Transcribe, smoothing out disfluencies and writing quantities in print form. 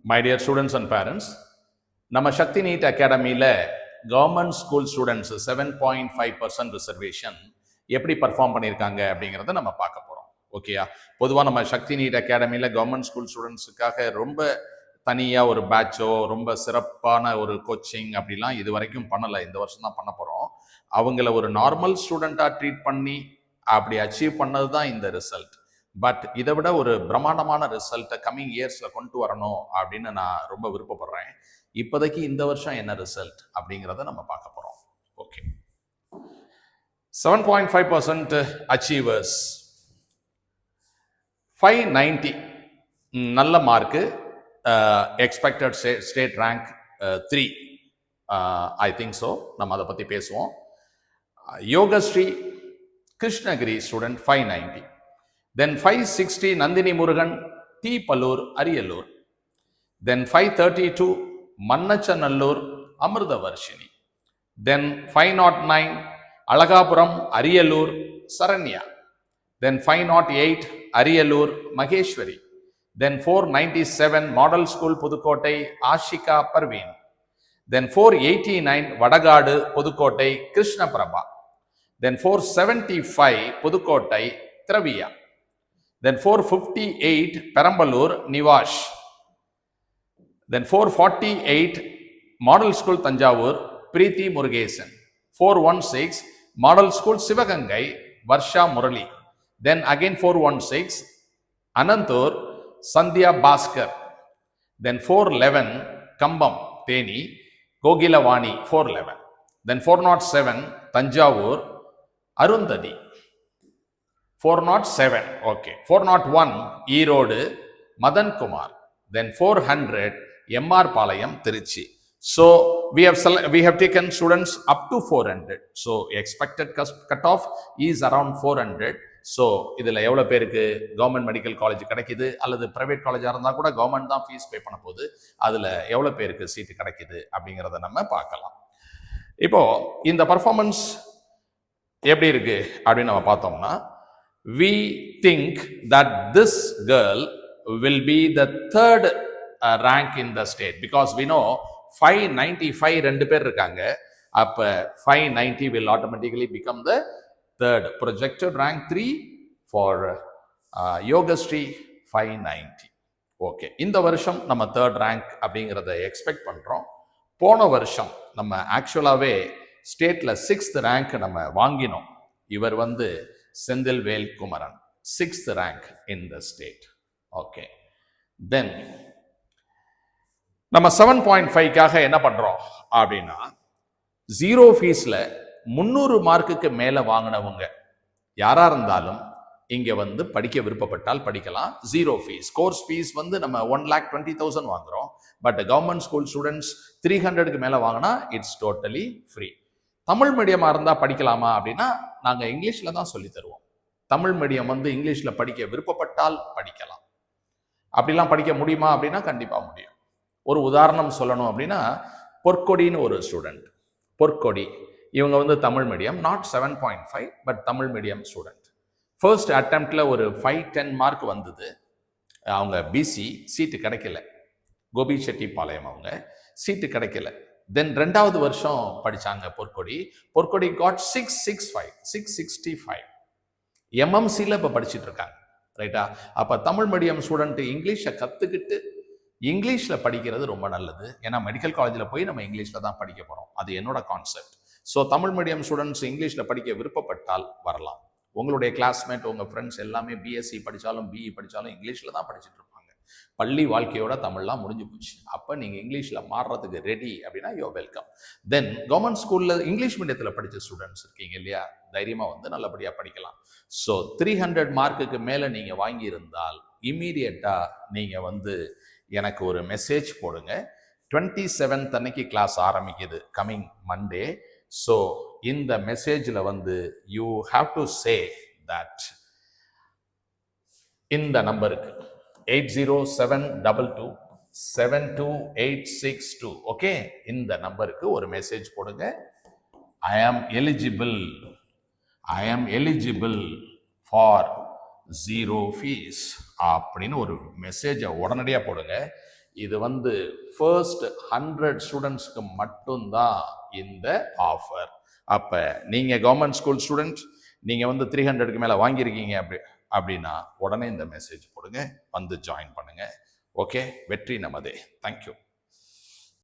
My dear students and parents, நம்ம சக்தி NEET அகாடமியில் government school students 7.5% reservation எப்படி perform பண்ணியிருக்காங்க அப்படிங்கிறத நம்ம பார்க்க போகிறோம். ஓகேயா? பொதுவாக நம்ம சக்தி நீட் அகாடமியில் கவர்மெண்ட் ஸ்கூல் ஸ்டூடெண்ட்ஸுக்காக ரொம்ப தனியாக ஒரு பேட்சோ ரொம்ப சிறப்பான ஒரு கோச்சிங் அப்படிலாம் இது வரைக்கும் பண்ணலை. இந்த வருஷம் தான் பண்ண போகிறோம். அவங்கள ஒரு நார்மல் ஸ்டூடெண்ட்டாக ட்ரீட் பண்ணி அப்படி அச்சீவ் பண்ணது தான் இந்த ரிசல்ட். பட் இதை விட ஒரு பிரம்மாண்டமான ரிசல்ட்டை கம்மிங் இயர்ஸில் கொண்டு வரணும் அப்படின்னு நான் ரொம்ப விருப்பப்படுறேன். இப்போதைக்கு இந்த வருஷம் என்ன ரிசல்ட் அப்படிங்கிறத நம்ம பார்க்க போகிறோம். ஓகே, 7.5% அச்சீவர்ஸ், 590 நல்ல mark, expected state rank 3, I think so. நம்ம அதை பற்றி பேசுவோம். Yogashree Krishnagiri student 590. Then 560 Nandini Murugan, T. Pallur, Ariyallur. Then 532 Mannachanallur, Amruthavarshini. Then 509 Alagapuram, Ariyallur, Saranya. Then 508 Ariyallur, Maheshwari. Then 497 Model School, Pudukkottai, Ashika Parveen. Then 489 Vadagadu, Pudukkottai, Krishna Prabha. Then 475 Pudukkottai, Traviya. Then 458 Perambalur, Nivash. Then 448 Model School Tanjavur, Preeti Murugesan. 416 Model School Sivagangai, Varsha Murali. Then again 416 Anantur, Sandhya Bhaskar. Then 411 Kambam, Theni, Gogilavani, 411. Then 407 Tanjavur, Arundhati. 407, okay. 401 Erode, Madan Kumar. Then 400 MR Palayam, Tiruchi. So we have taken students up to 400. So expected cutoff is around 400. So இதில் எவ்வளோ பேருக்கு government medical college கிடைக்குது அல்லது private காலேஜாக இருந்தால் கூட government தான் fees pay பண்ண போகுது, அதில் எவ்வளோ பேருக்கு சீட்டு கிடைக்குது அப்படிங்கிறத நம்ம பார்க்கலாம். இப்போ இந்த பர்ஃபார்மன்ஸ் எப்படி இருக்கு அப்படின்னு நம்ம பார்த்தோம்னா, we think that this girl will be the third rank in the state because we know 595 ரெண்டு பேர் இருக்காங்க. அப்ப 590 will automatically become the third. Projected rank 3 for Yogashree 590. Okay, இந்த வருஷம் நம்ம தேர்ட் ரேங்க் அப்படிங்கிறத எக்ஸ்பெக்ட் பண்றோம். போன வருஷம் நம்ம ஆக்சுவலாவே ஸ்டேட்ல 6th ரேங்க் நம்ம வாங்கினோம். இவர் Senthilvel Kumaran 6th rank in the state. Okay. Then நம்ம 7.5க்காக என்ன பண்றோம் அப்படின்னா, 0 ஃபீஸ்ல 300 மார்க்குக்கு மேல வாங்கினவங்க யாரா இருந்தாலும் இங்க படிக்க விருப்பப்பட்டால் படிக்கலாம். 0 ஃபீஸ். கோர்ஸ் ஃபீஸ் நம்ம 1,20,000 வாங்குறோம். பட் கவர்மெண்ட் ஸ்கூல் ஸ்டூடெண்ட்ஸ் 300க்கு மேல வாங்கினா இட்ஸ் டோட்டலி ஃப்ரீ. தமிழ் மீடியமாக இருந்தால் படிக்கலாமா அப்படின்னா, நாங்கள் இங்கிலீஷில் தான் சொல்லி தருவோம். தமிழ் மீடியம் இங்கிலீஷில் படிக்க விருப்பப்பட்டால் படிக்கலாம். அப்படிலாம் படிக்க முடியுமா அப்படின்னா கண்டிப்பாக முடியும். ஒரு உதாரணம் சொல்லணும் அப்படின்னா, பொற்கொடின்னு ஒரு ஸ்டூடெண்ட், பொற்கொடி, இவங்க Tamil medium, not 7.5 but Tamil medium student. First அட்டெம்ப்டில் ஒரு 510 மார்க் வந்தது. அவங்க பிசி, சீட்டு கிடைக்கல. கோபி செட்டிப்பாளையம், அவங்க சீட்டு கிடைக்கல. தென் 2வது வருஷம் படிச்சாங்க பொற்கொடி காட் 665 எம்எம்சியில் இப்போ படிச்சுட்டு இருக்காங்க. ரைட்டா? அப்போ தமிழ் மீடியம் ஸ்டூடெண்ட் இங்கிலீஷை கற்றுக்கிட்டு இங்கிலீஷில் படிக்கிறது ரொம்ப நல்லது. ஏன்னா மெடிக்கல் காலேஜில் போய் நம்ம இங்கிலீஷில் தான் படிக்க போகிறோம். அது என்னோட concept. So Tamil medium students இங்கிலீஷில் படிக்க விருப்பப்பட்டால் வரலாம். உங்களுடைய கிளாஸ்மேட், உங்கள் ஃப்ரெண்ட்ஸ் எல்லாமே பிஎஸ்சி படித்தாலும் பிஇ படித்தாலும் இங்கிலீஷில் தான் படிச்சுட்டு இருப்பாங்க. பள்ளி வாழ்க்கையோட தமிழ்லாம் முடிஞ்சு போச்சு. அப்போ நீங்கள் இங்கிலீஷில் மாறுறதுக்கு ரெடி அப்படின்னா யோ வெல்கம். தென் கவர்மெண்ட் ஸ்கூலில் இங்கிலீஷ் மீடியத்தில் படித்த ஸ்டூடெண்ட்ஸ் இருக்கீங்க இல்லையா, தைரியமாக நல்லபடியாக படிக்கலாம். ஸோ 300 மார்க்குக்கு மேலே நீங்கள் வாங்கியிருந்தால் இம்மீடியட்டாக நீங்கள் எனக்கு ஒரு மெசேஜ் போடுங்க. 27th அன்னைக்கு கிளாஸ் ஆரம்பிக்குது, கம்மிங் மண்டே. ஸோ இந்த மெசேஜில் you have to say that இந்த நம்பருக்கு 8072272862. ஓகே, இந்த நம்பருக்கு ஒரு மெசேஜ் போடுங்க. ஐ ஆம் எலிஜிபிள் ஃபார் 0 ஃபீஸ் அப்படின்னு ஒரு மெசேஜை உடனடியாக போடுங்க. இது வந்து ஃபர்ஸ்ட் 100 ஸ்டூடெண்ட்ஸ்க்கு மட்டும்தான் இந்த ஆஃபர். அப்போ நீங்கள் கவர்மெண்ட் ஸ்கூல் ஸ்டூடெண்ட், நீங்கள் வந்து 300க்கு மேலே வாங்கியிருக்கீங்க அப்படின்னா உடனே இந்த மெசேஜ் போடுங்க, வந்து ஜாயின் பண்ணுங்க. ஓகே, வெற்றி நமதே. தேங்க்யூ.